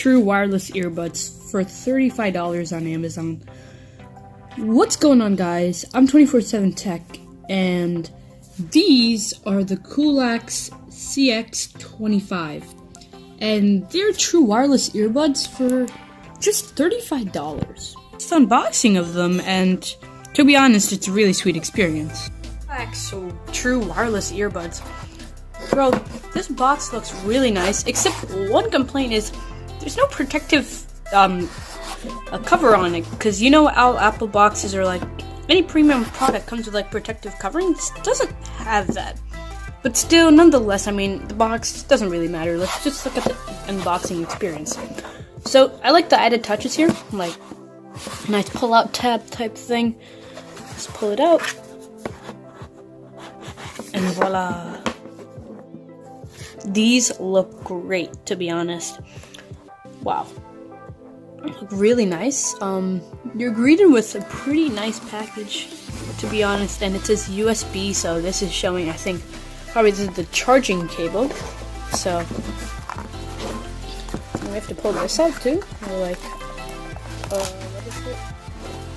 true wireless earbuds for $35 on Amazon. What's going on, guys? I'm 24/7 Tech, and these are the Coulax CX25. And they're true wireless earbuds for just $35. It's an unboxing of them, and to be honest, it's a really sweet experience. So true wireless earbuds. Bro, this box looks really nice, except one complaint is there's no protective cover on it, because you know how Apple boxes are like, any premium product comes with like protective covering. This doesn't have that. But still, nonetheless, I mean, the box doesn't really matter. Let's just look at the unboxing experience. So, I like the added touches here, like nice pull-out tab type thing. Just pull it out. And voila. These look great, to be honest. Wow. Look really nice. You're greeted with a pretty nice package, to be honest, and it says USB, so this is showing, I think, probably this is the charging cable. So we have to pull this out too. We're like, what is it?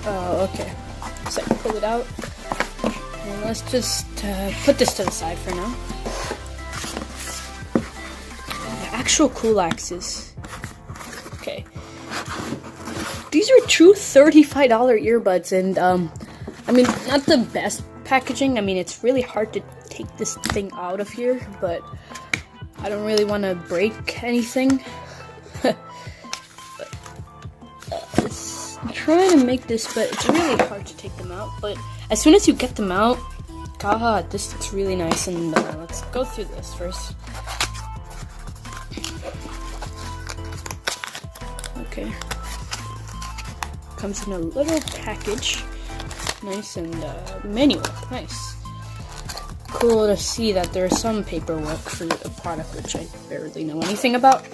Oh, okay. So pull it out, and let's just put this to the side for now. The actual Coulaxes. Okay. These are true $35 earbuds, and I mean, not the best packaging. I mean, it's really hard to take this thing out of here, but I don't really want to break anything. I'm trying to make this, but it's really hard to take them out. But as soon as you get them out, God, this looks really nice. And let's go through this first. Okay. Comes in a little package. Nice, and manual. Nice. Cool to see that there's some paperwork for the product, which I barely know anything about.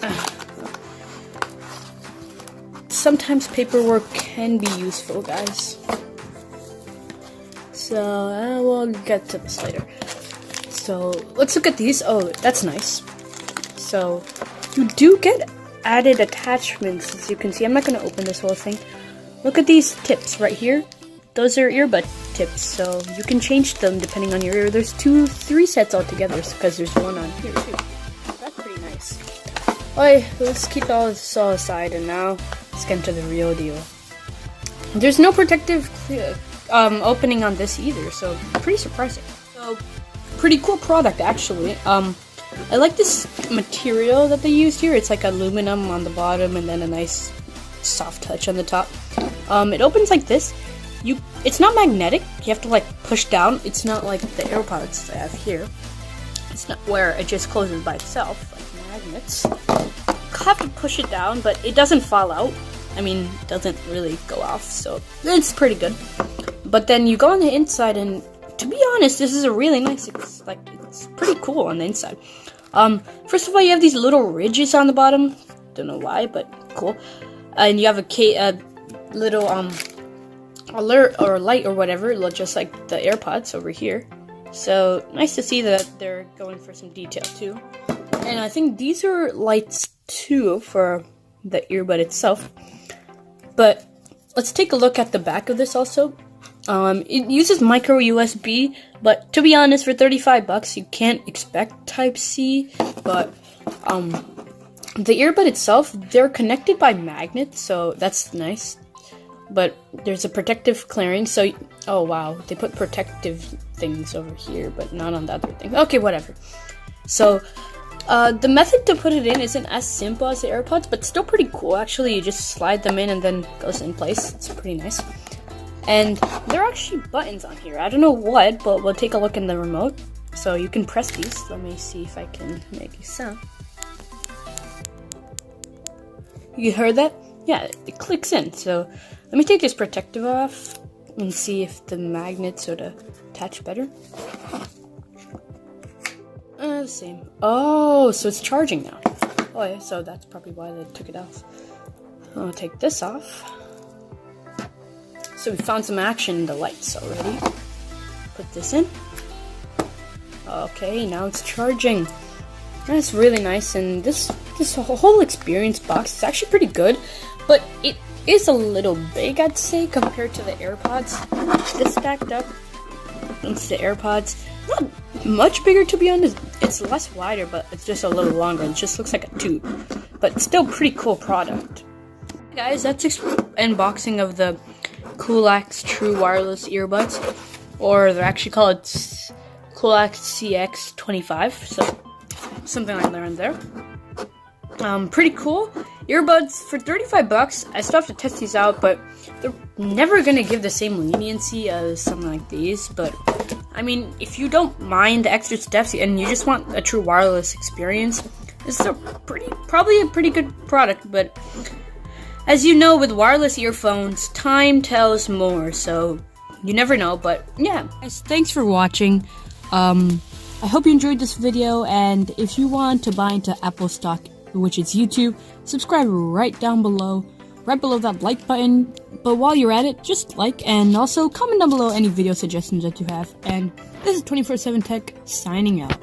Sometimes paperwork can be useful, guys. So, we'll get to this later. So, let's look at these. Oh, that's nice. So, you do get added attachments, as you can see. I'm not going to open this whole thing. Look at these tips right here. Those are earbud tips, so you can change them depending on your ear. There's 3 sets altogether, because there's one on here too. That's pretty nice. Alright, let's keep all this all aside, and now let's get into the real deal. There's no protective opening on this either, so pretty surprising. So, pretty cool product actually. I like this material that they used here. It's like aluminum on the bottom, and then a nice soft touch on the top. It opens like this. It's not magnetic. You have to like push down. It's not like the AirPods I have here. It's not where it just closes by itself, like magnets. You have to push it down, but it doesn't fall out. I mean, it doesn't really go off, so it's pretty good. But then you go on the inside, and to be honest, this is a really nice. It's pretty cool on the inside. First of all, you have these little ridges on the bottom. Don't know why, but cool. And you have a little alert or light or whatever, just like the AirPods over here. So nice to see that they're going for some detail too. And I think these are lights too for the earbud itself. But let's take a look at the back of this also. It uses micro USB, but to be honest, for $35 you can't expect Type-C. But the earbud itself, they're connected by magnets, so that's nice. But there's a protective clearing, so oh wow, they put protective things over here, but not on the other thing. Okay, whatever. So the method to put it in isn't as simple as the AirPods, but still pretty cool. Actually, you just slide them in and then it goes in place. It's pretty nice. And there are actually buttons on here. I don't know what, but we'll take a look in the remote. So you can press these. Let me see if I can make a sound. You heard that? Yeah, it clicks in. So let me take this protective off and see if the magnets would attach better. The same. Oh, so it's charging now. Oh yeah, so that's probably why they took it off. I'll take this off. So we found some action in the lights already. Put this in. Okay, now it's charging. That's really nice, and this this whole experience box is actually pretty good, but it is a little big, I'd say, compared to the AirPods. This stacked up against the AirPods. Not much bigger, to be honest. It's less wider, but it's just a little longer. It just looks like a tube, but still pretty cool product. Hey guys, that's unboxing of the Coulax True Wireless Earbuds, or they're actually called Coulax CX25, so something I learned there. Pretty cool. Earbuds for 35 bucks. I still have to test these out, but they're never gonna give the same leniency as something like these. But I mean, if you don't mind the extra steps and you just want a true wireless experience, this is probably a pretty good product. But as you know, with wireless earphones, time tells more, so you never know. But yeah, guys, thanks for watching. I hope you enjoyed this video, and if you want to buy into Apple stock, which is YouTube, subscribe right down below, right below that like button. But while you're at it, just like, and also comment down below any video suggestions that you have. And this is 24/7 Tech signing out.